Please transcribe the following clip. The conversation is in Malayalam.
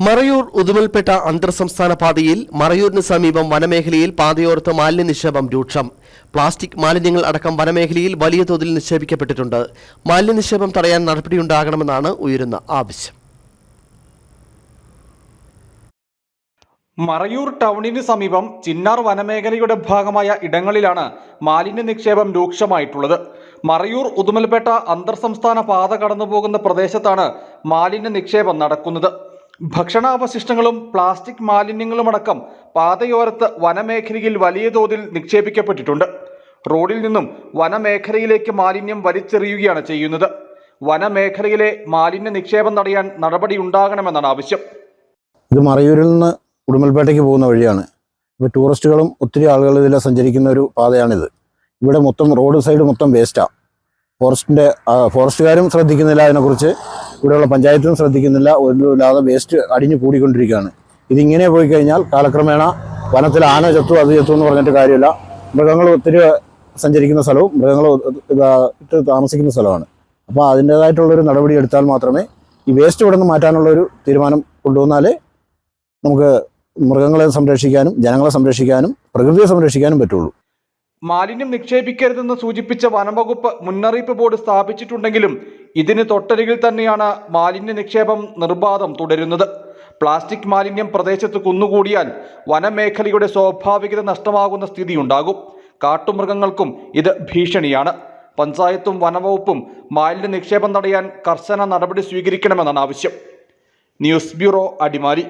മറയൂർ ഉദുമൽപേട്ട അന്തർസംസ്ഥാന പാതയിൽ മറയൂരിന് സമീപം വനമേഖലയിൽ പാതയോരത്ത് മാലിന്യ നിക്ഷേപം രൂക്ഷം. പ്ലാസ്റ്റിക് മാലിന്യങ്ങൾ അടക്കം വനമേഖലയിൽ വലിയ തോതിൽ നിക്ഷേപിക്കപ്പെട്ടിട്ടുണ്ട്. മാലിന്യ നിക്ഷേപം തടയാൻ നടപടിയുണ്ടാകണമെന്നാണ് ഉയരുന്ന ആവശ്യം. മറയൂർ ടൗണിന് സമീപം ചിന്നാർ വനമേഖലയുടെ ഭാഗമായ ഇടങ്ങളിലാണ് മാലിന്യ നിക്ഷേപം രൂക്ഷമായിട്ടുള്ളത്. മറയൂർ ഉദുമൽപേട്ട അന്തർസംസ്ഥാന പാത കടന്നുപോകുന്ന പ്രദേശത്താണ് മാലിന്യ നിക്ഷേപം നടക്കുന്നത്. ഭക്ഷണാവശിഷ്ടങ്ങളും പ്ലാസ്റ്റിക് മാലിന്യങ്ങളുമടക്കം പാതയോരത്ത് വനമേഖലയിൽ വലിയ തോതിൽ നിക്ഷേപിക്കപ്പെട്ടിട്ടുണ്ട്. റോഡിൽ നിന്നും വനമേഖലയിലേക്ക് മാലിന്യം വലിച്ചെറിയുകയാണ് ചെയ്യുന്നത്. വനമേഖലയിലെ മാലിന്യ നിക്ഷേപം തടയാൻ നടപടിയുണ്ടാകണമെന്നാണ് ആവശ്യം. ഇത് മറയൂരിൽ നിന്ന് ഉടുമൽപേട്ടയ്ക്ക് പോകുന്ന വഴിയാണ്. ഇപ്പോൾ ടൂറിസ്റ്റുകളും ഒത്തിരി ആളുകൾ ഇതിൽ സഞ്ചരിക്കുന്ന ഒരു പാതയാണിത്. ഇവിടെ മൊത്തം റോഡ് സൈഡ് മൊത്തം വേസ്റ്റാണ്. ഫോറസ്റ്റുകാരും ശ്രദ്ധിക്കുന്നില്ല, അതിനെക്കുറിച്ച് ഇവിടെയുള്ള പഞ്ചായത്തും ശ്രദ്ധിക്കുന്നില്ല. ഒന്നുമില്ലാതെ വേസ്റ്റ് അടിഞ്ഞു കൂടിക്കൊണ്ടിരിക്കുകയാണ്. ഇതിങ്ങനെ പോയി കഴിഞ്ഞാൽ കാലക്രമേണ വനത്തിൽ ആന ചത്തു അത് ചത്തു എന്ന് പറഞ്ഞിട്ട് കാര്യമില്ല. മൃഗങ്ങൾ ഒത്തിരി സഞ്ചരിക്കുന്ന സ്ഥലവും മൃഗങ്ങൾ ഇട്ട് താമസിക്കുന്ന സ്ഥലമാണ്. അപ്പോൾ അതിൻ്റേതായിട്ടുള്ളൊരു നടപടി എടുത്താൽ മാത്രമേ ഈ വേസ്റ്റ് ഇവിടെ നിന്ന് മാറ്റാനുള്ളൊരു തീരുമാനം കൊണ്ടുവന്നാലേ നമുക്ക് മൃഗങ്ങളെ സംരക്ഷിക്കാനും ജനങ്ങളെ സംരക്ഷിക്കാനും പ്രകൃതിയെ സംരക്ഷിക്കാനും പറ്റുള്ളൂ. മാലിന്യം നിക്ഷേപിക്കരുതെന്ന് സൂചിപ്പിച്ച വനംവകുപ്പ് മുന്നറിയിപ്പ് ബോർഡ് സ്ഥാപിച്ചിട്ടുണ്ടെങ്കിലും ഇതിന് തൊട്ടരികിൽ തന്നെയാണ് മാലിന്യ നിക്ഷേപം നിർബാധം തുടരുന്നത്. പ്ലാസ്റ്റിക് മാലിന്യം പ്രദേശത്ത് കുന്നുകൂടിയാൽ വനമേഖലയുടെ സ്വാഭാവികത നഷ്ടമാകുന്ന സ്ഥിതിയുണ്ടാകും. കാട്ടുമൃഗങ്ങൾക്കും ഇത് ഭീഷണിയാണ്. പഞ്ചായത്തും വനവകുപ്പും മാലിന്യ നിക്ഷേപം തടയാൻ കർശന നടപടി സ്വീകരിക്കണമെന്നാണ് ആവശ്യം. News bureau, Adimali.